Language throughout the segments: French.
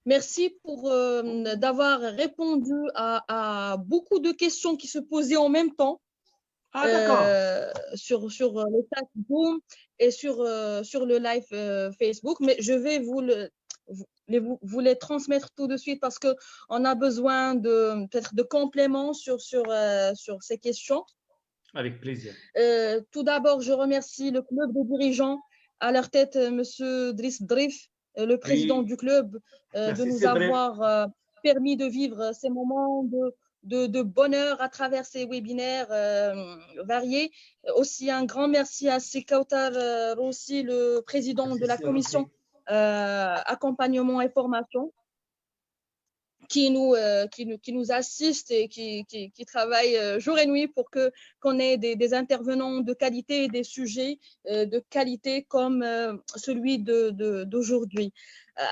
Merci pour d'avoir répondu à beaucoup de questions qui se posaient en même temps Ah, d'accord. sur le chat Zoom et sur le live Facebook. Mais je vais vous les transmettre tout de suite parce qu'on a besoin peut-être de compléments sur ces questions. Avec plaisir. Tout d'abord, je remercie le club des dirigeants, à leur tête, Monsieur Driss Drif, le président Oui, du club, de merci nous Cédric. avoir permis de vivre ces moments de bonheur à travers ces webinaires variés. Aussi, un grand merci à Sekautar Rossi, le président Merci de la commission Cédric. accompagnement et formation, qui nous assiste et qui travaille jour et nuit pour qu'on ait des intervenants de qualité et des sujets de qualité comme celui d'aujourd'hui.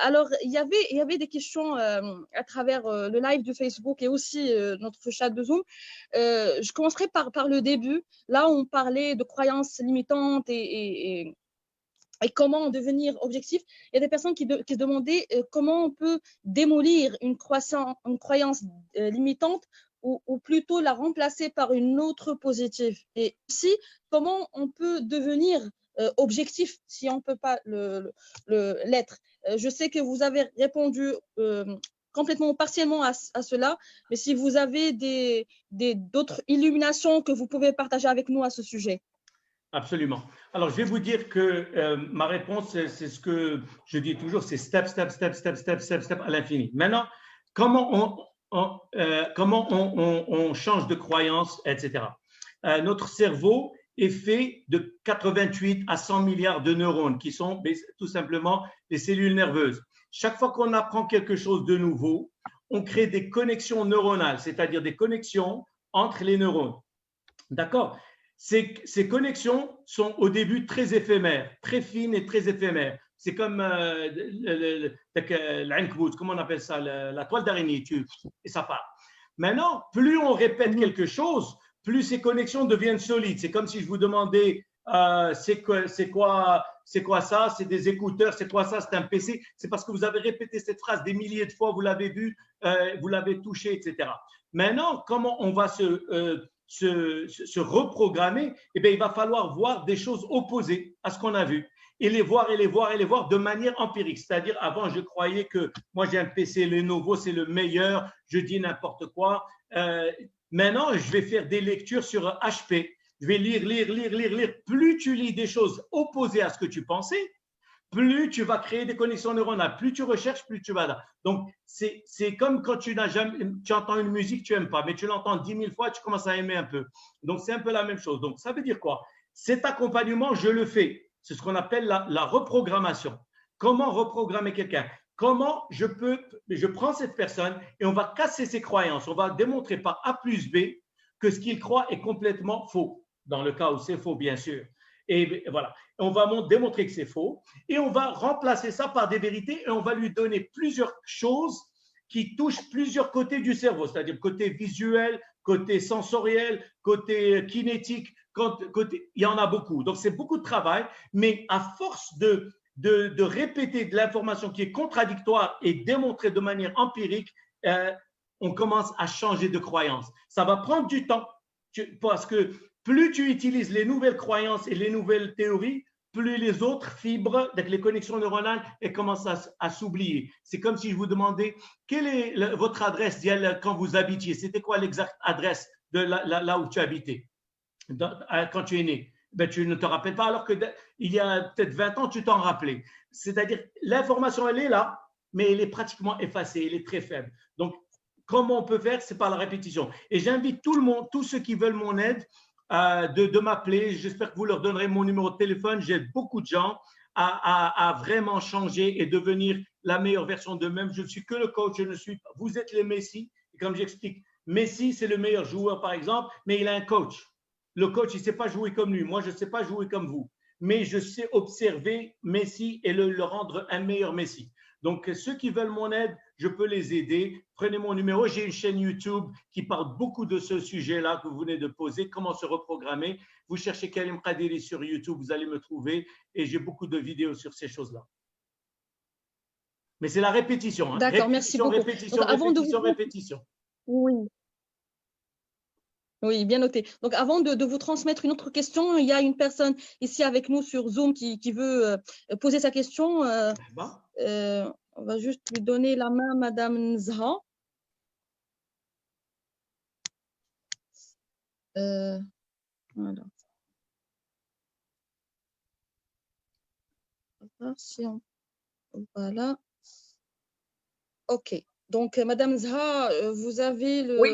Alors, il y avait des questions à travers le live de Facebook et aussi notre chat de Zoom. Je commencerai par le début. Là, on parlait de croyances limitantes et comment devenir objectif. Il y a des personnes qui se demandaient comment on peut démolir une croyance limitante ou plutôt la remplacer par une autre positive. Et aussi, comment on peut devenir objectif si on ne peut pas l'être. Je sais que vous avez répondu complètement partiellement à cela, mais si vous avez d'autres illuminations que vous pouvez partager avec nous à ce sujet. Absolument. Alors, je vais vous dire que ma réponse, c'est ce que je dis toujours, c'est step, step, step, step, step, step, step à l'infini. Maintenant, comment on change de croyance, etc. Notre cerveau est fait de 88 à 100 milliards de neurones qui sont tout simplement les cellules nerveuses. Chaque fois qu'on apprend quelque chose de nouveau, on crée des connexions neuronales, c'est-à-dire des connexions entre les neurones. D'accord? Ces connexions sont au début très éphémères, très fines et très éphémères. C'est comme comment on appelle ça, la toile d'araignée, et ça part. Maintenant, plus on répète quelque chose, plus ces connexions deviennent solides. C'est comme si je vous demandais c'est quoi ça? C'est des écouteurs, c'est quoi ça? C'est un PC. C'est parce que vous avez répété cette phrase des milliers de fois, vous l'avez vu, vous l'avez touché, etc. Maintenant, comment on va se reprogrammer, eh bien, il va falloir voir des choses opposées à ce qu'on a vu et les voir et les voir et les voir de manière empirique. C'est-à-dire, avant, je croyais que moi, j'ai un PC Lenovo, c'est le meilleur, je dis n'importe quoi. Maintenant, je vais faire des lectures sur HP. Je vais lire, lire, lire, lire, lire. Plus tu lis des choses opposées à ce que tu pensais, plus tu vas créer des connexions neuronales, plus tu recherches, plus tu vas là. Donc, c'est comme quand tu entends une musique que tu n'aimes pas, mais tu l'entends 10 000 fois, tu commences à aimer un peu. Donc, c'est un peu la même chose. Donc, ça veut dire quoi? Cet accompagnement, je le fais. C'est ce qu'on appelle la reprogrammation. Comment reprogrammer quelqu'un? Comment je prends cette personne et on va casser ses croyances. On va démontrer par A plus B que ce qu'il croit est complètement faux. Dans le cas où c'est faux, bien sûr. Et voilà, on va démontrer que c'est faux et on va remplacer ça par des vérités et on va lui donner plusieurs choses qui touchent plusieurs côtés du cerveau, c'est-à-dire côté visuel, côté sensoriel, côté kinétique, il y en a beaucoup. Donc, c'est beaucoup de travail, mais à force de répéter de l'information qui est contradictoire et démontrée de manière empirique, on commence à changer de croyance. Ça va prendre du temps parce que plus tu utilises les nouvelles croyances et les nouvelles théories, plus les autres fibres, donc les connexions neuronales, elles commencent à s'oublier. C'est comme si je vous demandais quelle est votre adresse quand vous habitiez. C'était quoi l'exacte adresse de là où tu habitais quand tu es né? Ben, tu ne te rappelles pas alors qu'il y a peut-être 20 ans, tu t'en rappelais. C'est-à-dire, l'information, elle est là, mais elle est pratiquement effacée, elle est très faible. Donc, comment on peut faire? C'est par la répétition. Et j'invite tout le monde, tous ceux qui veulent mon aide, de m'appeler. J'espère que vous leur donnerez mon numéro de téléphone. J'aide beaucoup de gens à vraiment changer et devenir la meilleure version d'eux-mêmes. Je ne suis que le coach, je ne suis pas. Vous êtes les Messi. Et comme j'explique, Messi, c'est le meilleur joueur, par exemple, mais il a un coach. Le coach, il ne sait pas jouer comme lui. Moi, je ne sais pas jouer comme vous. Mais je sais observer Messi et le rendre un meilleur Messi. Donc, ceux qui veulent mon aide, je peux les aider. Prenez mon numéro. J'ai une chaîne YouTube qui parle beaucoup de ce sujet-là que vous venez de poser, comment se reprogrammer. Vous cherchez Karim Kadiri sur YouTube, vous allez me trouver et j'ai beaucoup de vidéos sur ces choses-là. Mais c'est la répétition. Hein. D'accord, merci beaucoup. Répétition, Donc, avant répétition, de vous... répétition. Oui. Oui, bien noté. Donc, avant de vous transmettre une autre question, il y a une personne ici avec nous sur Zoom qui veut poser sa question. On va juste lui donner la main, Madame Zha. Voilà. Voilà. OK. Donc, Madame Zha, vous avez le... Oui,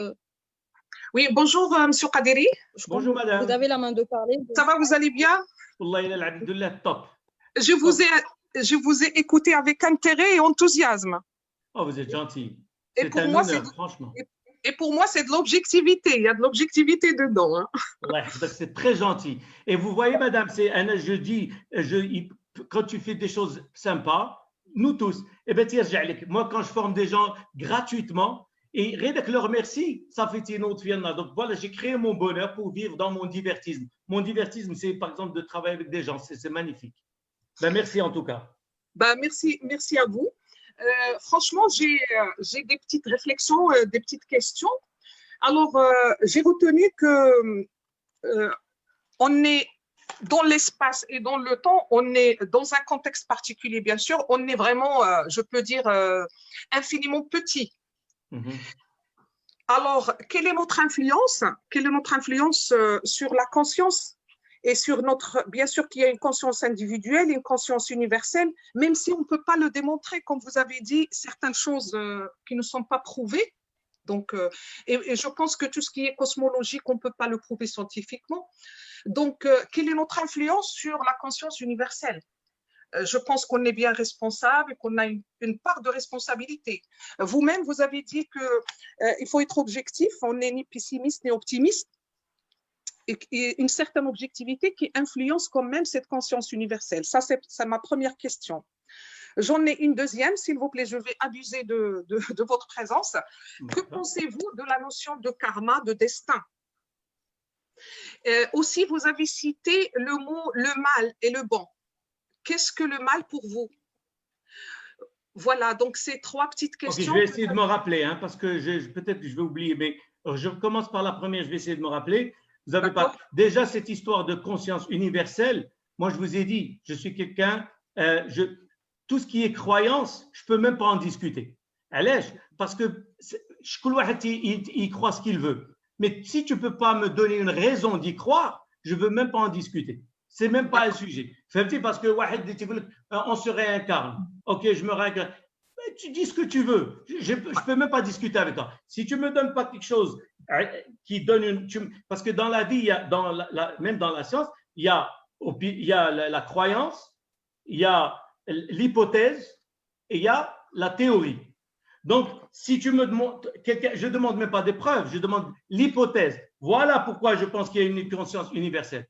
oui, bonjour, Monsieur Kaderi. Bonjour, Madame. Vous avez la main de parler. Ça va, vous allez bien? Top. Je vous ai écouté avec intérêt et enthousiasme. Oh, vous êtes gentil. C'est un honneur, franchement. Et pour moi, c'est de l'objectivité. Il y a de l'objectivité dedans. Hein. Ouais, c'est très gentil. Et vous voyez, madame, je dis, quand tu fais des choses sympas, nous tous, moi, quand je forme des gens gratuitement, et rien que leur merci, ça fait une autre vie. Donc voilà, j'ai créé mon bonheur pour vivre dans mon divertisme. Mon divertisme, c'est par exemple de travailler avec des gens. C'est magnifique. Ben, merci en tout cas. Ben, merci à vous. Franchement, j'ai des petites réflexions, des petites questions. Alors, j'ai retenu que on est dans l'espace et dans le temps, on est dans un contexte particulier, bien sûr, on est vraiment, je peux dire, infiniment petit. Alors, quelle est notre influence? Quelle est notre influence sur la conscience et sur notre… Bien sûr qu'il y a une conscience individuelle, une conscience universelle, même si on ne peut pas le démontrer, comme vous avez dit, certaines choses qui ne sont pas prouvées. Donc, et je pense que tout ce qui est cosmologique, on ne peut pas le prouver scientifiquement. Donc, quelle est notre influence sur la conscience universelle? Je pense qu'on est bien responsable et qu'on a une part de responsabilité. Vous-même, vous avez dit qu'il faut être objectif, on n'est ni pessimiste ni optimiste, et une certaine objectivité qui influence quand même cette conscience universelle. Ça, c'est ma première question. J'en ai une deuxième, s'il vous plaît, je vais abuser de votre présence. Que pensez-vous de la notion de karma, de destin? Aussi, vous avez cité le mot le mal et le bon. Qu'est-ce que le mal pour vous? Voilà, donc ces trois petites questions. Okay, je vais essayer de me rappeler, hein, parce que peut-être que je vais oublier, mais je commence par la première, je vais essayer de me rappeler. Vous avez pas déjà cette histoire de conscience universelle. Moi, je vous ai dit, je suis quelqu'un, tout ce qui est croyance, je peux même pas en discuter. Allez, parce que il croit ce qu'il veut. Mais si tu peux pas me donner une raison d'y croire, je veux même pas en discuter. C'est même pas un sujet. Parce que on se réincarne. Ok, je me réincarne. Mais tu dis ce que tu veux. Je peux même pas discuter avec toi. Si tu me donnes pas quelque chose qui donne parce que dans la vie, même dans la science, il y a la croyance, il y a l'hypothèse et il y a la théorie. Donc, si tu me demandes, je ne demande même pas des preuves, je demande l'hypothèse. Voilà pourquoi je pense qu'il y a une conscience universelle.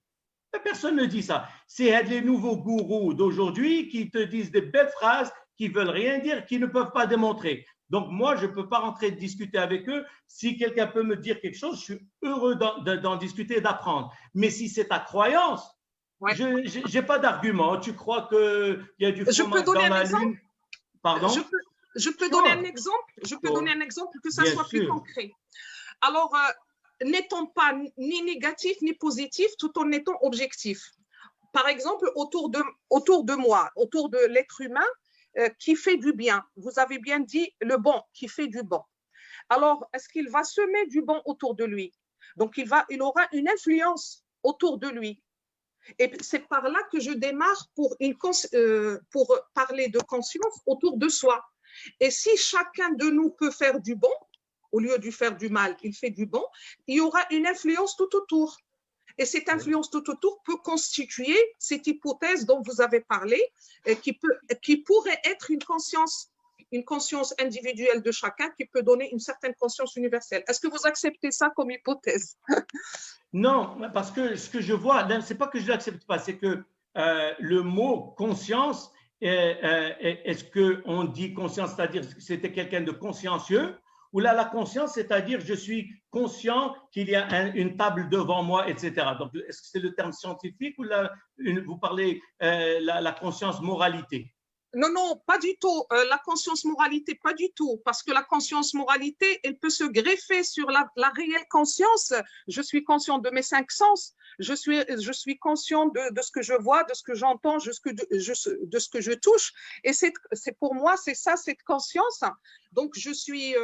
Personne ne dit ça. C'est les nouveaux gourous d'aujourd'hui qui te disent des belles phrases qui ne veulent rien dire, qui ne peuvent pas démontrer. Donc, moi, je ne peux pas rentrer discuter avec eux. Si quelqu'un peut me dire quelque chose, je suis heureux d'en discuter et d'apprendre. Mais si c'est ta croyance, je n'ai pas d'argument. Tu crois qu'il y a du fromage dans la lune? Pardon? Je peux donner un exemple. Je peux donner un exemple que ça soit plus concret. Alors, n'étant pas ni négatif ni positif, tout en étant objectif. Par exemple, autour de moi, autour de l'être humain qui fait du bien. Vous avez bien dit le bon, qui fait du bon. Alors, est-ce qu'il va semer du bon autour de lui? Donc, il aura une influence autour de lui. Et c'est par là que je démarre pour parler de conscience autour de soi. Et si chacun de nous peut faire du bon, au lieu de faire du mal, il fait du bon, il y aura une influence tout autour. Et cette influence tout autour peut constituer cette hypothèse dont vous avez parlé, qui pourrait être une conscience individuelle de chacun qui peut donner une certaine conscience universelle. Est-ce que vous acceptez ça comme hypothèse? Non, parce que ce que je vois, ce n'est pas que je ne l'accepte pas, c'est que le mot conscience, est-ce qu'on dit conscience, c'est-à-dire que c'était quelqu'un de consciencieux, ou là, la conscience, c'est-à-dire je suis conscient qu'il y a une table devant moi, etc. Donc, est-ce que c'est le terme scientifique ou là, vous parlez la conscience moralité? Non, non, pas du tout. La conscience moralité, pas du tout. Parce que la conscience moralité, elle peut se greffer sur la réelle conscience. Je suis conscient de mes 5 sens. Je suis conscient de ce que je vois, de ce que j'entends, de ce que je touche. Et c'est pour moi, c'est ça, cette conscience. Donc, je suis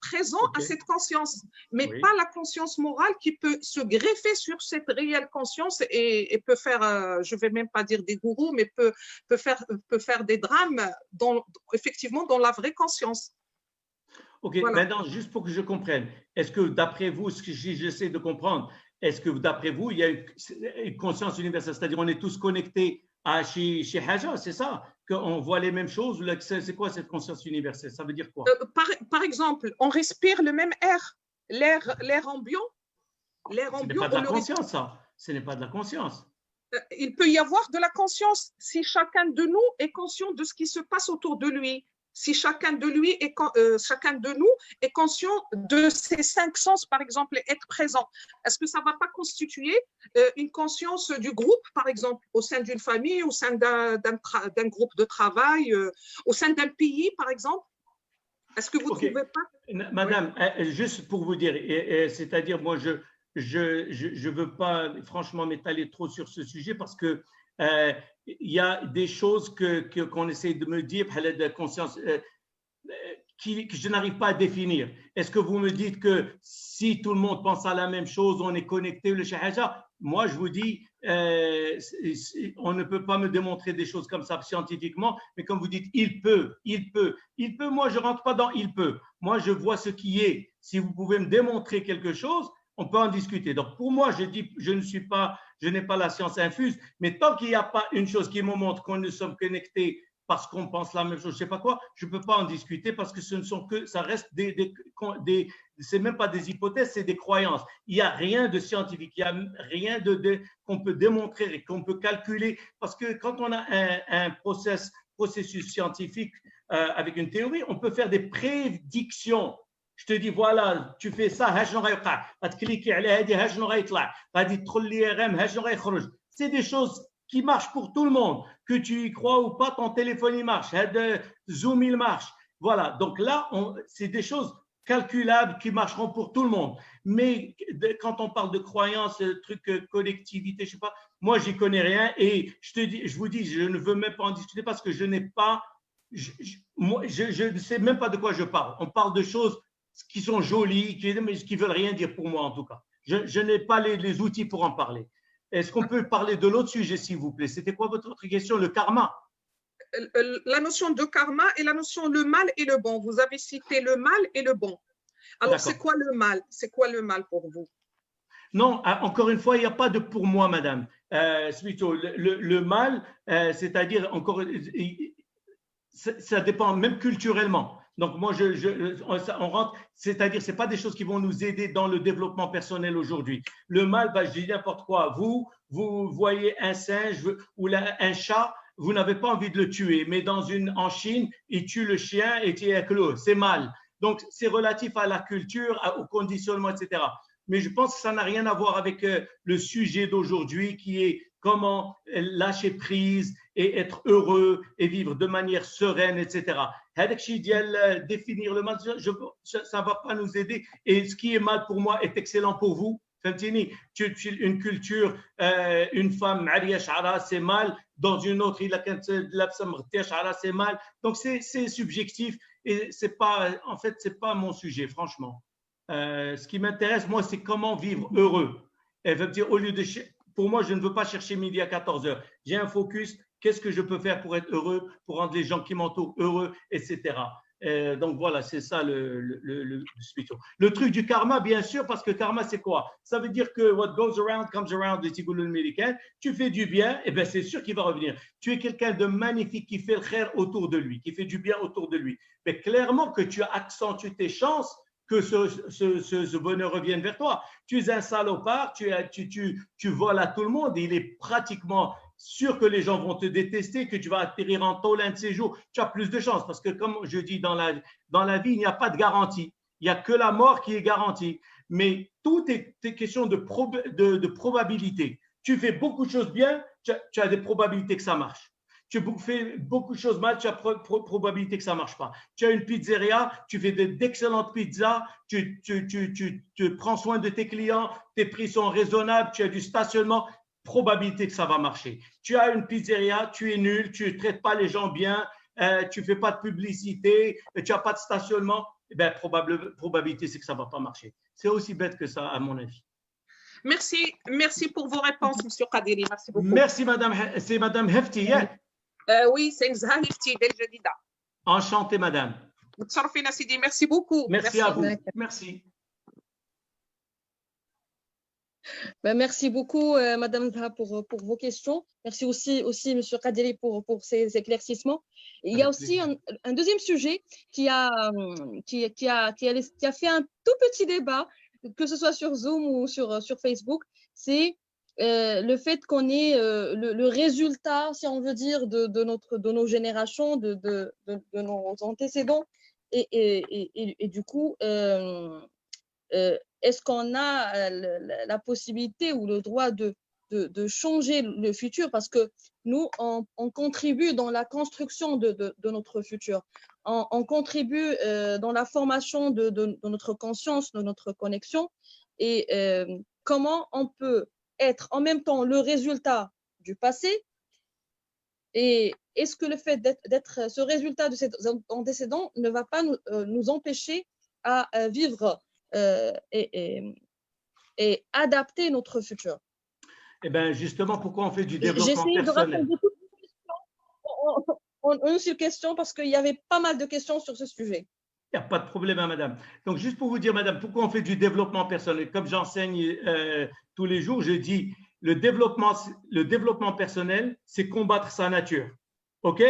présent à cette conscience, mais pas la conscience morale qui peut se greffer sur cette réelle conscience et peut faire, je ne vais même pas dire des gourous, mais peut faire des drames effectivement dans la vraie conscience. Ok, voilà. Maintenant, juste pour que je comprenne, est-ce que d'après vous, ce que j'essaie de comprendre, est-ce que d'après vous, il y a une conscience universelle, c'est-à-dire on est tous connectés à chez Haja, c'est ça? Qu'on voit les mêmes choses? C'est quoi cette conscience universelle? Ça veut dire quoi? Par exemple, on respire le même air, l'air ambiant. Ce n'est pas de la conscience, ça. Ce n'est pas de la conscience. Il peut y avoir de la conscience si chacun de nous est conscient de ce qui se passe autour de lui. Si chacun de nous est conscient de ses 5 sens, par exemple, être présent, est-ce que ça ne va pas constituer une conscience du groupe, par exemple, au sein d'une famille, au sein d'un groupe de travail, au sein d'un pays, par exemple? Est-ce que vous ne trouvez pas? Madame, juste pour vous dire, c'est-à-dire, moi, je veux pas, franchement, m'étaler trop sur ce sujet parce que il y a des choses qu'on essaie de me dire, de conscience, que je n'arrive pas à définir. Est-ce que vous me dites que si tout le monde pense à la même chose, on est connecté, le shahaja? Moi, je vous dis, on ne peut pas me démontrer des choses comme ça scientifiquement, mais comme vous dites, il peut. Moi, je ne rentre pas dans il peut. Moi, je vois ce qui est. Si vous pouvez me démontrer quelque chose, on peut en discuter. Donc, pour moi, je dis, je n'ai pas la science infuse, mais tant qu'il n'y a pas une chose qui me montre qu'on nous sommes connectés parce qu'on pense la même chose, je ne sais pas quoi, je ne peux pas en discuter parce que ça reste c'est même pas des hypothèses, c'est des croyances. Il n'y a rien de scientifique, il n'y a rien qu'on peut démontrer et qu'on peut calculer parce que quand on a un processus scientifique avec une théorie, on peut faire des prédictions. Je te dis, voilà, tu fais ça, c'est des choses qui marchent pour tout le monde. Que tu y crois ou pas, ton téléphone, il marche. Zoom, il marche. Voilà, donc là, c'est des choses calculables qui marcheront pour tout le monde. Mais quand on parle de croyances, truc collectivité, je ne sais pas, moi, j'y connais rien et je vous dis, je ne veux même pas en discuter parce que je n'ai pas, je ne sais même pas de quoi je parle. On parle de choses qui sont jolies, mais qui ne veulent rien dire pour moi en tout cas. Je n'ai pas les outils pour en parler. Est-ce qu'on peut parler de l'autre sujet, s'il vous plaît? C'était quoi votre autre question? Le karma. La notion de karma et la notion le mal et le bon. Vous avez cité le mal et le bon. Alors, c'est quoi le mal? C'est quoi le mal pour vous? Non, encore une fois, il n'y a pas de pour moi, madame. Plutôt le mal, c'est-à-dire, encore, ça dépend même culturellement. Donc, moi, on rentre, c'est-à-dire, ce n'est pas des choses qui vont nous aider dans le développement personnel aujourd'hui. Le mal, je dis n'importe quoi. Vous voyez un singe ou un chat, vous n'avez pas envie de le tuer, mais en Chine, ils tuent le chien et c'est mal. Donc, c'est relatif à la culture, au conditionnement, etc. Mais je pense que ça n'a rien à voir avec le sujet d'aujourd'hui qui est comment lâcher prise et être heureux et vivre de manière sereine, etc. Définir le mal, ça ne va pas nous aider. Et ce qui est mal pour moi est excellent pour vous. Fantini, une culture, une femme, c'est mal. Dans une autre, c'est mal. Donc, c'est subjectif et en fait, ce n'est pas mon sujet, franchement. Ce qui m'intéresse, moi, c'est comment vivre heureux. Pour moi, je ne veux pas chercher midi à 14h. J'ai un focus. Qu'est-ce que je peux faire pour être heureux, pour rendre les gens qui m'entourent heureux, etc. Donc voilà, c'est ça le truc du karma, bien sûr, parce que karma, c'est quoi? Ça veut dire que what goes around comes around, tu fais du bien, et bien c'est sûr qu'il va revenir. Tu es quelqu'un de magnifique qui fait le khair autour de lui, qui fait du bien autour de lui. Mais clairement que tu accentues tes chances que ce bonheur revienne vers toi. Tu es un salopard, tu voles à tout le monde, et il est pratiquement sûr que les gens vont te détester, que tu vas atterrir en tôle un de ces jours. Tu as plus de chance parce que, comme je dis, dans la vie, il n'y a pas de garantie. Il n'y a que la mort qui est garantie. Mais tout est question de probabilité. Tu fais beaucoup de choses bien, tu as des probabilités que ça marche. tu fais beaucoup de choses mal, tu as probabilité que ça ne marche pas. Tu as une pizzeria, tu fais d'excellentes pizzas, tu prends soin de tes clients, tes prix sont raisonnables, tu as du stationnement, probabilité que ça va marcher. Tu as une pizzeria, tu es nul, tu ne traites pas les gens bien, tu ne fais pas de publicité, tu n'as pas de stationnement, ben, probabilité c'est que ça ne va pas marcher. C'est aussi bête que ça, à mon avis. Merci pour vos réponses, Monsieur Kadiri. Merci beaucoup. Merci, madame. C'est madame Hefti, yeah? Oui, c'est Nzha Hefti, d'El Jadida. Enchanté, madame. Merci beaucoup. Merci à vous. Merci. Ben, merci beaucoup, Madame Zahra, pour vos questions. Merci aussi Monsieur Kadiri, pour ces éclaircissements. Et il y a aussi un deuxième sujet qui a fait un tout petit débat, que ce soit sur Zoom ou sur Facebook, c'est le fait qu'on ait le résultat, si on veut dire, de nos générations, de nos antécédents. Et du coup, est-ce qu'on a la possibilité ou le droit de changer le futur? Parce que nous, on contribue dans la construction de notre futur. On contribue dans la formation de notre conscience, de notre connexion. Et comment on peut être en même temps le résultat du passé? Et est-ce que le fait d'être ce résultat de ces antécédents ne va pas nous empêcher à vivre et adapter notre futur? Eh bien, justement, pourquoi on fait du développement personnel? J'essaie de répondre à toutes les questions en une seule question parce qu'il y avait pas mal de questions sur ce sujet. Il n'y a pas de problème, madame. Donc, juste pour vous dire, madame, pourquoi on fait du développement personnel? Comme j'enseigne tous les jours, je dis le développement personnel, c'est combattre sa nature. OK?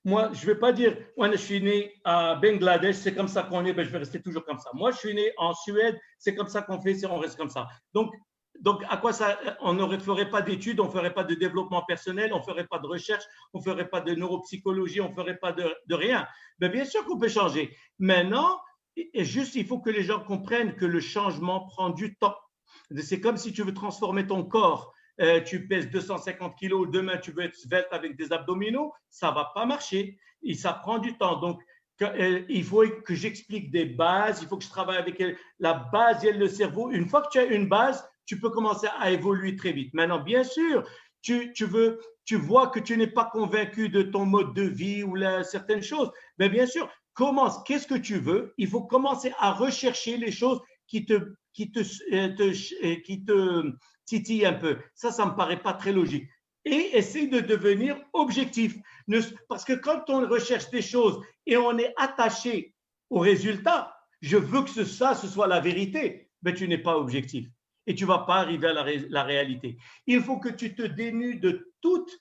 Moi, je ne vais pas dire, moi, je suis né à Bangladesh, c'est comme ça qu'on est, ben, je vais rester toujours comme ça. Moi, je suis né en Suède, c'est comme ça qu'on fait, on reste comme ça. Donc, à quoi ça? On ne ferait pas d'études, on ne ferait pas de développement personnel, on ne ferait pas de recherche, on ne ferait pas de neuropsychologie, on ne ferait pas de rien. Mais bien sûr qu'on peut changer. Maintenant, il faut que les gens comprennent que le changement prend du temps. C'est comme si tu veux transformer ton corps. Tu pèses 250 kilos, demain tu veux être svelte avec des abdominaux, ça ne va pas marcher. Et ça prend du temps. Donc, il faut que j'explique des bases, il faut que je travaille avec la base et le cerveau. Une fois que tu as une base, tu peux commencer à évoluer très vite. Maintenant, bien sûr, tu vois que tu n'es pas convaincu de ton mode de vie ou certaines choses. Mais bien sûr, commence. Qu'est-ce que tu veux? Il faut commencer à rechercher les choses qui te titillent un peu. Ça ne me paraît pas très logique. Et essaye de devenir objectif. Parce que quand on recherche des choses et on est attaché au résultat, je veux que ce soit la vérité, mais tu n'es pas objectif. Et tu ne vas pas arriver à la réalité. Il faut que tu te dénues de toute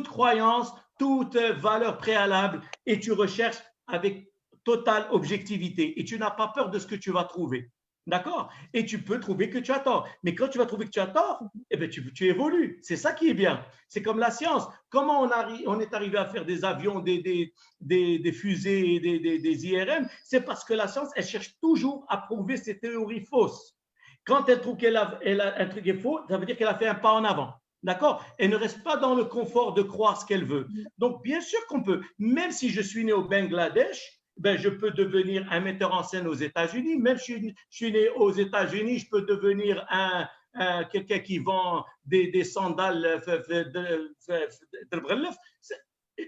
croyance, toute valeur préalable et tu recherches avec totale objectivité. Et tu n'as pas peur de ce que tu vas trouver. D'accord? Et tu peux trouver que tu as tort. Mais quand tu vas trouver que tu as tort, eh bien, tu évolues. C'est ça qui est bien. C'est comme la science. Comment on est arrivé à faire des avions, des fusées, des IRM? C'est parce que la science, elle cherche toujours à prouver ses théories fausses. Quand elle trouve un truc est faux, ça veut dire qu'elle a fait un pas en avant. D'accord? Elle ne reste pas dans le confort de croire ce qu'elle veut. Donc, bien sûr qu'on peut. Même si je suis né au Bangladesh, ben, je peux devenir un metteur en scène aux États-Unis. Même si je suis né aux États-Unis, je peux devenir quelqu'un qui vend des sandales.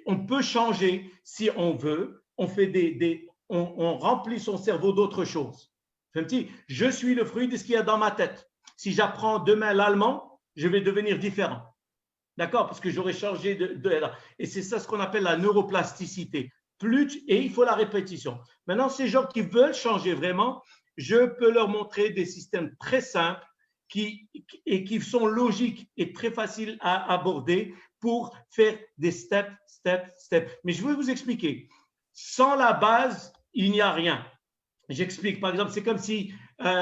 On peut changer si on veut. On remplit son cerveau d'autres choses. Je suis le fruit de ce qu'il y a dans ma tête. Si j'apprends demain l'allemand, je vais devenir différent. D'accord? Parce que j'aurais changé et c'est ça ce qu'on appelle la neuroplasticité. Et il faut la répétition. Maintenant, ces gens qui veulent changer vraiment, je peux leur montrer des systèmes très simples qui sont logiques et très faciles à aborder pour faire des steps. Mais je vais vous expliquer. Sans la base, il n'y a rien. J'explique. Par exemple, c'est comme si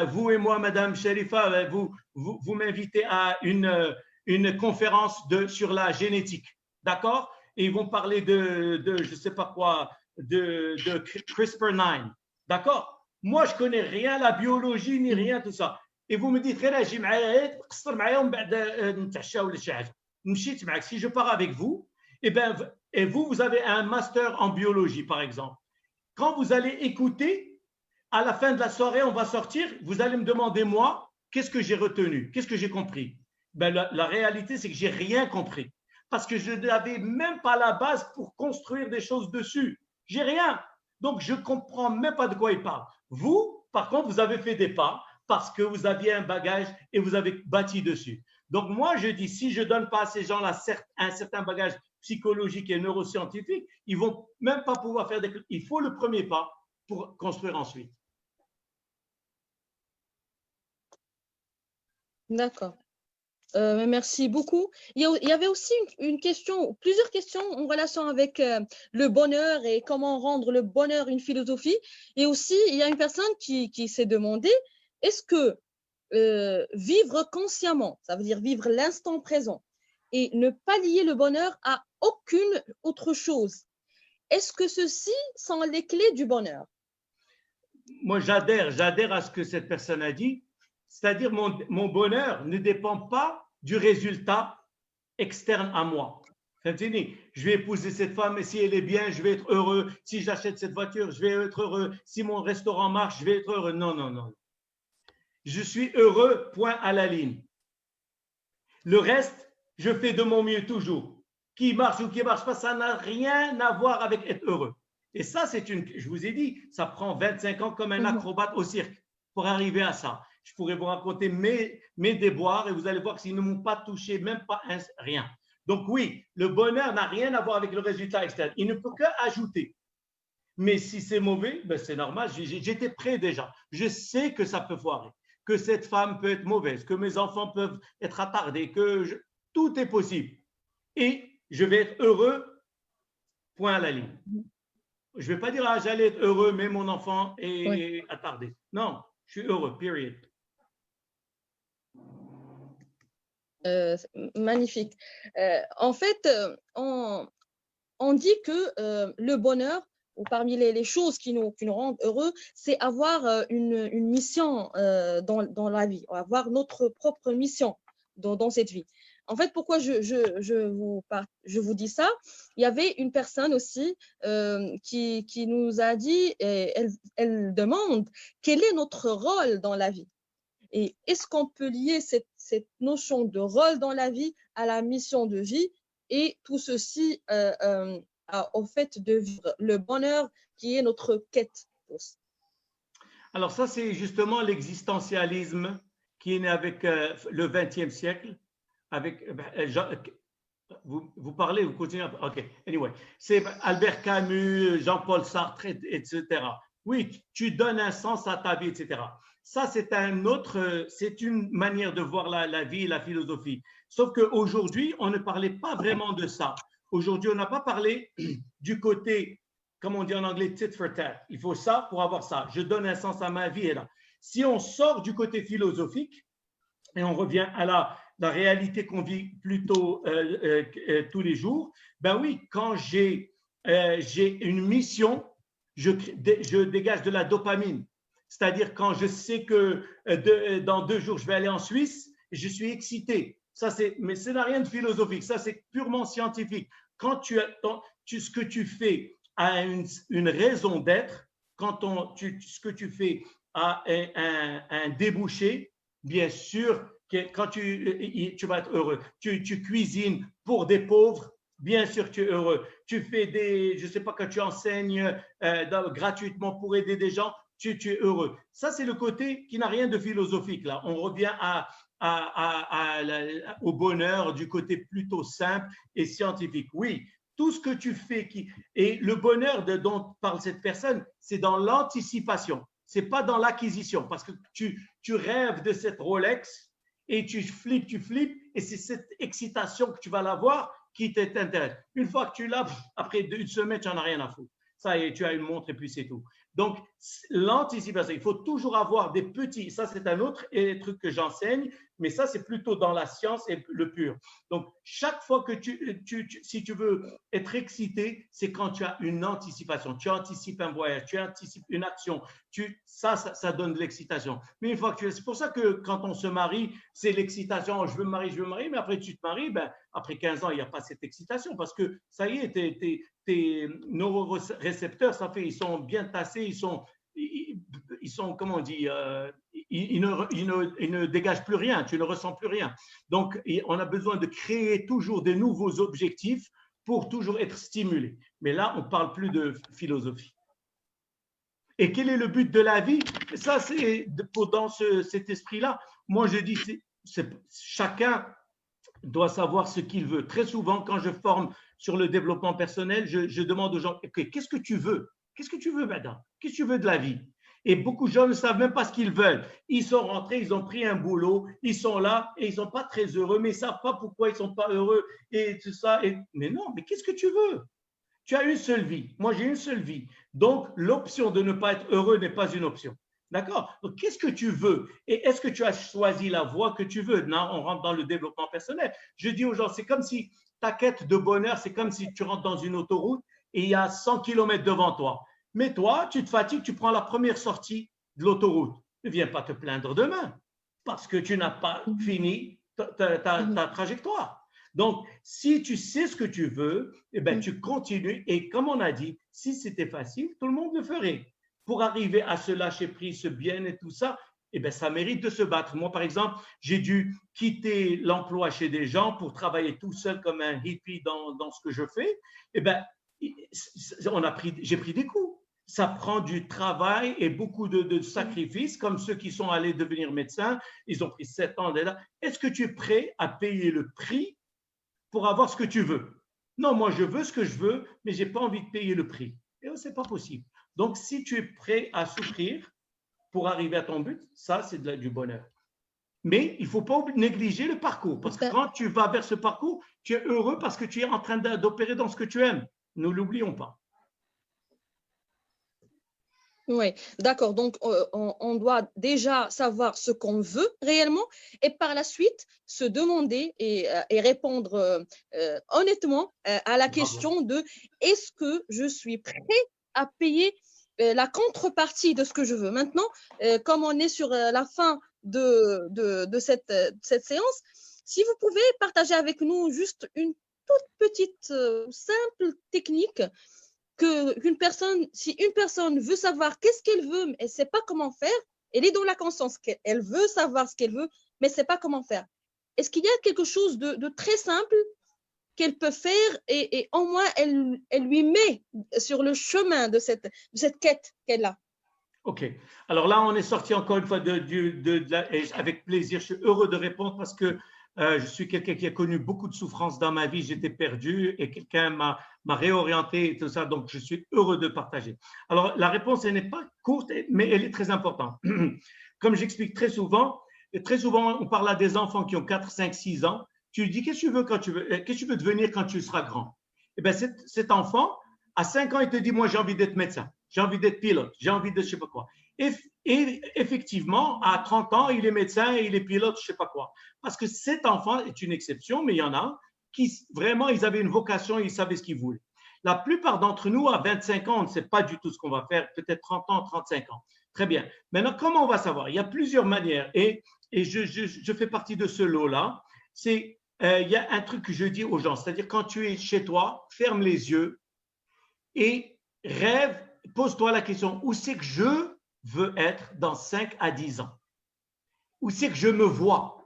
vous et moi, Madame Sharifa, vous m'invitez à une conférence sur la génétique. D'accord? Et ils vont parler de je ne sais pas quoi, de CRISPR-9. D'accord? Moi, je ne connais rien, la biologie, ni rien, tout ça. Et vous me dites, si je pars avec vous et vous avez un master en biologie, par exemple. Quand vous allez écouter, à la fin de la soirée, on va sortir, vous allez me demander, moi, qu'est-ce que j'ai retenu? Qu'est-ce que j'ai compris? La réalité, c'est que j'ai rien compris. Parce que je n'avais même pas la base pour construire des choses dessus. J'ai rien. Donc, je ne comprends même pas de quoi il parle. Vous, par contre, vous avez fait des pas parce que vous aviez un bagage et vous avez bâti dessus. Donc, moi, je dis, si je ne donne pas à ces gens-là un certain bagage psychologique et neuroscientifique, ils ne vont même pas pouvoir faire des... Il faut le premier pas pour construire ensuite. D'accord. Merci beaucoup. Il y avait aussi une question, plusieurs questions en relation avec le bonheur et comment rendre le bonheur une philosophie. Et aussi, il y a une personne qui s'est demandé, est-ce que vivre consciemment, ça veut dire vivre l'instant présent et ne pas lier le bonheur à aucune autre chose, est-ce que ceci sont les clés du bonheur? Moi, j'adhère à ce que cette personne a dit. C'est-à-dire, mon bonheur ne dépend pas du résultat externe à moi. Je vais épouser cette femme et si elle est bien, je vais être heureux. Si j'achète cette voiture, je vais être heureux. Si mon restaurant marche, je vais être heureux. Non, non, non. Je suis heureux, point à la ligne. Le reste, je fais de mon mieux toujours. Qui marche ou qui ne marche pas, ça n'a rien à voir avec être heureux. Et ça, je vous ai dit, ça prend 25 ans comme un acrobate au cirque pour arriver à ça. Je pourrais vous raconter mes déboires et vous allez voir qu'ils ne m'ont pas touché, même pas rien. Donc oui, le bonheur n'a rien à voir avec le résultat externe. Il ne peut qu'ajouter. Mais si c'est mauvais, ben c'est normal. J'étais prêt déjà. Je sais que ça peut foirer, que cette femme peut être mauvaise, que mes enfants peuvent être attardés, tout est possible. Et je vais être heureux, point à la ligne. Je ne vais pas dire, j'allais être heureux, mais mon enfant est attardé. Non, je suis heureux, period. Magnifique. En fait, on dit que le bonheur, ou parmi les choses qui nous rendent heureux, c'est avoir une mission dans la vie, avoir notre propre mission dans cette vie. En fait, pourquoi je vous dis ça? Il y avait une personne aussi qui nous a dit, elle demande quel est notre rôle dans la vie. Et est-ce qu'on peut lier cette notion de rôle dans la vie à la mission de vie et tout ceci au fait de vivre le bonheur qui est notre quête? Alors ça, c'est justement l'existentialisme qui est né avec le XXe siècle. Vous parlez, vous continuez. OK, anyway. C'est Albert Camus, Jean-Paul Sartre, etc. Oui, tu donnes un sens à ta vie, etc. Ça, c'est une manière de voir la vie et la philosophie. Sauf qu'aujourd'hui, on ne parlait pas vraiment de ça. Aujourd'hui, on n'a pas parlé du côté, comme on dit en anglais, tit for tat. Il faut ça pour avoir ça. Je donne un sens à ma vie. Et là. Si on sort du côté philosophique et on revient à la réalité qu'on vit plutôt tous les jours, ben oui, quand j'ai une mission, je dégage de la dopamine. C'est-à-dire quand je sais que dans 2 jours, je vais aller en Suisse, je suis excité. Mais ça n'a rien de philosophique, ça c'est purement scientifique. Quand ce que tu fais a une raison d'être, quand ce que tu fais a un débouché, bien sûr, quand tu vas être heureux. Tu cuisines pour des pauvres, bien sûr tu es heureux. Tu fais je ne sais pas, quand tu enseignes gratuitement pour aider des gens, tu es heureux. Ça, c'est le côté qui n'a rien de philosophique. Là, on revient au bonheur du côté plutôt simple et scientifique. Oui, tout ce que tu fais, et le bonheur dont parle cette personne, c'est dans l'anticipation. C'est pas dans l'acquisition, parce que tu rêves de cette Rolex et tu flippes, et c'est cette excitation que tu vas l'avoir qui t'intéresse. Une fois que tu l'as, après 1 semaine, tu n'en as rien à foutre. Ça y est, tu as une montre et puis c'est tout. Donc, L'anticipation, il faut toujours avoir des petits, ça c'est un autre truc que j'enseigne, mais ça c'est plutôt dans la science et le pur. Donc, chaque fois que si tu veux être excité, c'est quand tu as une anticipation. Tu anticipes un voyage, tu anticipes une action, ça donne de l'excitation. Mais une fois que c'est pour ça que quand on se marie, c'est l'excitation, je veux me marier, mais après tu te maries, ben, après 15 ans, il n'y a pas cette excitation parce que ça y est, tes neurorécepteurs, ça fait, ils sont bien tassés, ils sont, comment on dit, ils ne dégagent plus rien, tu ne ressens plus rien. Donc, on a besoin de créer toujours de nouveaux objectifs pour toujours être stimulé. Mais là, on ne parle plus de philosophie. Et quel est le but de la vie? Ça, c'est dans cet esprit-là. Moi, je dis, chacun doit savoir ce qu'il veut. Très souvent, quand je forme sur le développement personnel, je demande aux gens, okay, qu'est-ce que tu veux? Qu'est-ce que tu veux, madame? Qu'est-ce que tu veux de la vie? Et beaucoup de gens ne savent même pas ce qu'ils veulent. Ils sont rentrés, ils ont pris un boulot, ils sont là et ils ne sont pas très heureux, mais ils ne savent pas pourquoi ils ne sont pas heureux et tout ça. Mais non, mais qu'est-ce que tu veux? Tu as une seule vie. Moi, j'ai une seule vie. Donc, l'option de ne pas être heureux n'est pas une option. D'accord? Donc, qu'est-ce que tu veux? Et est-ce que tu as choisi la voie que tu veux? Non, on rentre dans le développement personnel. Je dis aux gens, c'est comme si ta quête de bonheur, c'est comme si tu rentres dans une autoroute et il y a 100 km devant toi. Mais toi, tu te fatigues, tu prends la première sortie de l'autoroute. Ne viens pas te plaindre demain parce que tu n'as pas fini ta trajectoire. Donc, si tu sais ce que tu veux, eh ben, tu continues. Et comme on a dit, si c'était facile, tout le monde le ferait. Pour arriver à se lâcher prise, ce bien et tout ça, eh ben, ça mérite de se battre. Moi, par exemple, j'ai dû quitter l'emploi chez des gens pour travailler tout seul comme un hippie dans ce que je fais. Eh ben, j'ai pris des coups. Ça prend du travail et beaucoup de sacrifices, comme ceux qui sont allés devenir médecins. Ils ont pris 7 ans d'être là. Est-ce que tu es prêt à payer le prix pour avoir ce que tu veux? Non, moi, je veux ce que je veux, mais je n'ai pas envie de payer le prix. Et ce n'est pas possible. Donc, si tu es prêt à souffrir pour arriver à ton but, ça, c'est du bonheur. Mais il ne faut pas négliger le parcours, parce que quand tu vas vers ce parcours, tu es heureux parce que tu es en train d'opérer dans ce que tu aimes. Ne l'oublions pas. Oui, d'accord. Donc, on doit déjà savoir ce qu'on veut réellement et par la suite se demander et répondre honnêtement à la question de est-ce que je suis prêt à payer la contrepartie de ce que je veux. Maintenant, comme on est sur la fin de cette séance, si vous pouvez partager avec nous juste une toute petite simple technique si une personne veut savoir qu'est-ce qu'elle veut, mais elle ne sait pas comment faire, elle est dans la conscience qu'elle veut savoir ce qu'elle veut, mais elle ne sait pas comment faire. Est-ce qu'il y a quelque chose de très simple qu'elle peut faire et au moins elle lui met sur le chemin de cette quête qu'elle a? OK. Alors là, on est sorti encore une fois avec plaisir. Je suis heureux de répondre parce que je suis quelqu'un qui a connu beaucoup de souffrances dans ma vie. J'étais perdu et quelqu'un m'a réorienté et tout ça. Donc, je suis heureux de partager. Alors, la réponse, elle n'est pas courte, mais elle est très importante. Comme j'explique très souvent, on parle à des enfants qui ont 4, 5, 6 ans. Tu lui dis, qu'est-ce que tu veux devenir quand tu seras grand? Eh bien, cet enfant, à 5 ans, il te dit, moi, j'ai envie d'être médecin, j'ai envie d'être pilote, j'ai envie de je ne sais pas quoi. Et effectivement, à 30 ans, il est médecin et il est pilote, je ne sais pas quoi. Parce que cet enfant est une exception, mais il y en a qui vraiment, ils avaient une vocation, ils savaient ce qu'ils voulaient. La plupart d'entre nous, à 25 ans, on ne sait pas du tout ce qu'on va faire, peut-être 30 ans, 35 ans. Très bien. Maintenant, comment on va savoir? Il y a plusieurs manières et je fais partie de ce lot-là. Il y a un truc que je dis aux gens, c'est-à-dire quand tu es chez toi, ferme les yeux et rêve, pose-toi la question, où c'est que je veux être dans 5 à 10 ans? Où c'est que je me vois?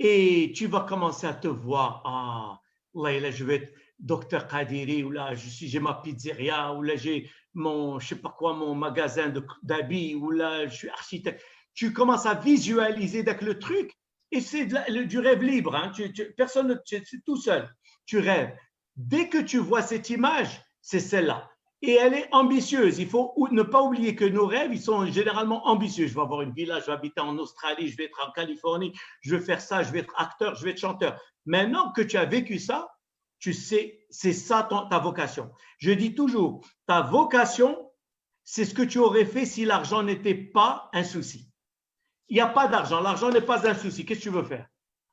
Et tu vas commencer à te voir, là, je vais être docteur Kadiri, ou là, j'ai ma pizzeria, ou là, j'ai mon, je sais pas quoi, mon magasin d'habits, ou là, je suis architecte. Tu commences à visualiser le truc, et c'est du rêve libre. Hein. Personne, tu es tout seul. Tu rêves. Dès que tu vois cette image, c'est celle-là. Et elle est ambitieuse. Il faut ne pas oublier que nos rêves, ils sont généralement ambitieux. Je vais avoir une villa, je vais habiter en Australie, je vais être en Californie, je vais faire ça, je vais être acteur, je vais être chanteur. Maintenant que tu as vécu ça, tu sais, c'est ça ta vocation. Je dis toujours, ta vocation, c'est ce que tu aurais fait si l'argent n'était pas un souci. Il n'y a pas d'argent, l'argent n'est pas un souci. Qu'est-ce que tu veux faire?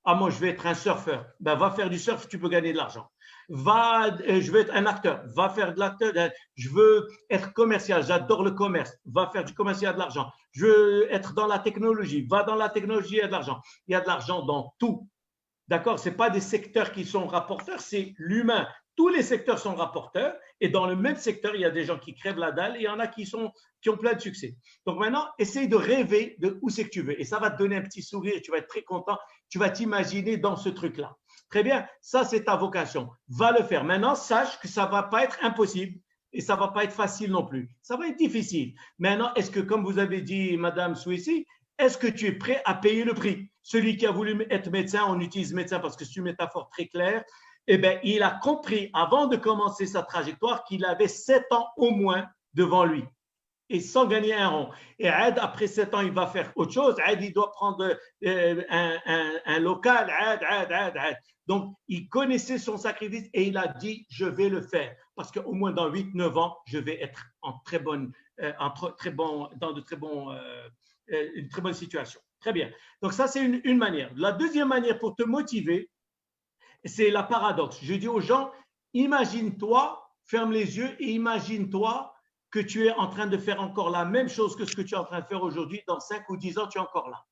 Ah, moi, je vais être un surfeur. Ben, va faire du surf, tu peux gagner de l'argent. Je veux être un acteur. Va faire de l'acteur. Je veux être commercial. J'adore le commerce. Va faire du commerce, il y a de l'argent. Je veux être dans la technologie. Va dans la technologie, il y a de l'argent. Il y a de l'argent dans tout. D'accord? Ce n'est pas des secteurs qui sont rapporteurs, c'est l'humain. Tous les secteurs sont rapporteurs et dans le même secteur, il y a des gens qui crèvent la dalle et il y en a qui ont plein de succès. Donc maintenant, essaye de rêver de où c'est que tu veux et ça va te donner un petit sourire, tu vas être très content, tu vas t'imaginer dans ce truc-là. Très bien, ça c'est ta vocation. Va le faire. Maintenant, sache que ça ne va pas être impossible et ça ne va pas être facile non plus. Ça va être difficile. Maintenant, est-ce que, comme vous avez dit, Madame Souissi, est-ce que tu es prêt à payer le prix? Celui qui a voulu être médecin, on utilise médecin parce que c'est une métaphore très claire, eh bien, il a compris avant de commencer sa trajectoire qu'il avait 7 ans au moins devant lui et sans gagner un rond. Et Aed, après 7 ans, il va faire autre chose. Aed, il doit prendre un local. Aed. Donc, il connaissait son sacrifice et il a dit, je vais le faire parce qu'au moins dans 8-9 ans, je vais être en une très bonne situation. Très bien. Donc, ça, c'est une manière. La deuxième manière pour te motiver, c'est la paradoxe. Je dis aux gens, imagine-toi, ferme les yeux et imagine-toi que tu es en train de faire encore la même chose que ce que tu es en train de faire aujourd'hui. Dans 5 ou 10 ans, tu es encore là.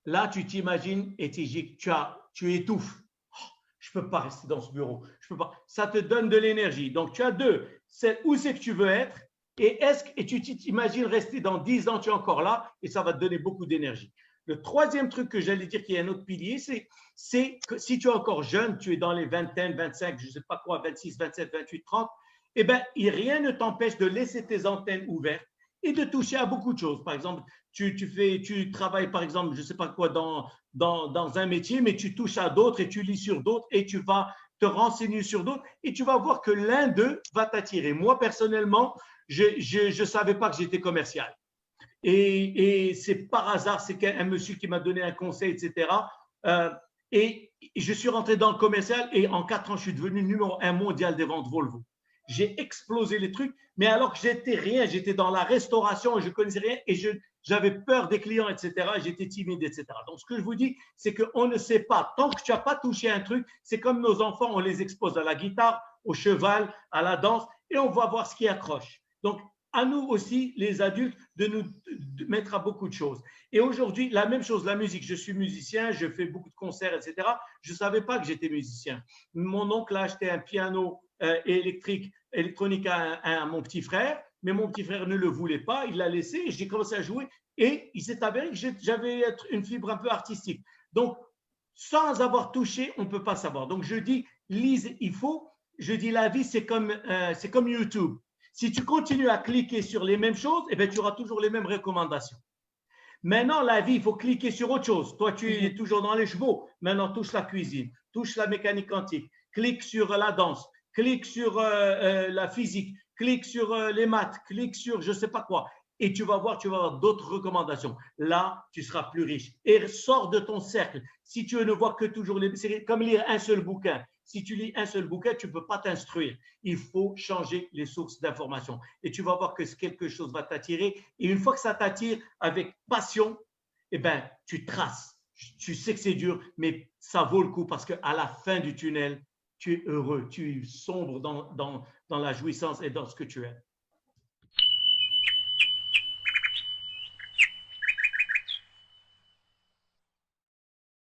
Là, tu t'imagines et tu étouffes. Oh, je ne peux pas rester dans ce bureau. Je peux pas. Ça te donne de l'énergie. Donc, tu as deux. C'est où c'est que tu veux être et tu t'imagines rester dans 10 ans, tu es encore là et ça va te donner beaucoup d'énergie. Le troisième truc que j'allais dire, qui est un autre pilier, c'est que si tu es encore jeune, tu es dans les vingtaines, 25, je ne sais pas quoi, 26, 27, 28, 30, eh bien, rien ne t'empêche de laisser tes antennes ouvertes et de toucher à beaucoup de choses. Par exemple, tu travailles, par exemple, je ne sais pas quoi, dans un métier, mais tu touches à d'autres et tu lis sur d'autres et tu vas te renseigner sur d'autres et tu vas voir que l'un d'eux va t'attirer. Moi, personnellement, je ne savais pas que j'étais commercial. Et c'est par hasard, c'est un monsieur qui m'a donné un conseil, etc. Et je suis rentré dans le commercial et en 4 ans, je suis devenu numéro 1 mondial des ventes Volvo. J'ai explosé les trucs, mais alors que j'étais rien, j'étais dans la restauration et je connaissais rien et j'avais peur des clients, etc. J'étais timide, etc. Donc, ce que je vous dis, c'est qu'on ne sait pas. Tant que tu n'as pas touché un truc, c'est comme nos enfants, on les expose à la guitare, au cheval, à la danse et on va voir ce qui accroche. Donc, à nous aussi, les adultes, de nous mettre à beaucoup de choses. Et aujourd'hui, la même chose, la musique. Je suis musicien, je fais beaucoup de concerts, etc. Je ne savais pas que j'étais musicien. Mon oncle a acheté un piano électronique à mon petit frère, mais mon petit frère ne le voulait pas, il l'a laissé et j'ai commencé à jouer et il s'est avéré que j'avais une fibre un peu artistique. Donc, sans avoir touché, on ne peut pas savoir. Donc, je dis, lise, je dis, la vie, c'est comme YouTube. Si tu continues à cliquer sur les mêmes choses, eh bien, tu auras toujours les mêmes recommandations. Maintenant, la vie, il faut cliquer sur autre chose. Toi, tu es toujours dans les chevaux. Maintenant, touche la cuisine, touche la mécanique quantique, clique sur la danse, clique sur la physique, clique sur les maths, clique sur je ne sais pas quoi. Et tu vas voir d'autres recommandations. Là, tu seras plus riche. Et sors de ton cercle. Si tu ne vois que toujours c'est comme lire un seul bouquin. Si tu lis un seul bouquin, tu ne peux pas t'instruire. Il faut changer les sources d'information. Et tu vas voir que quelque chose va t'attirer. Et une fois que ça t'attire avec passion, eh ben, tu traces. Tu sais que c'est dur, mais ça vaut le coup parce qu'à la fin du tunnel, tu es heureux, tu sombres dans la jouissance et dans ce que tu es.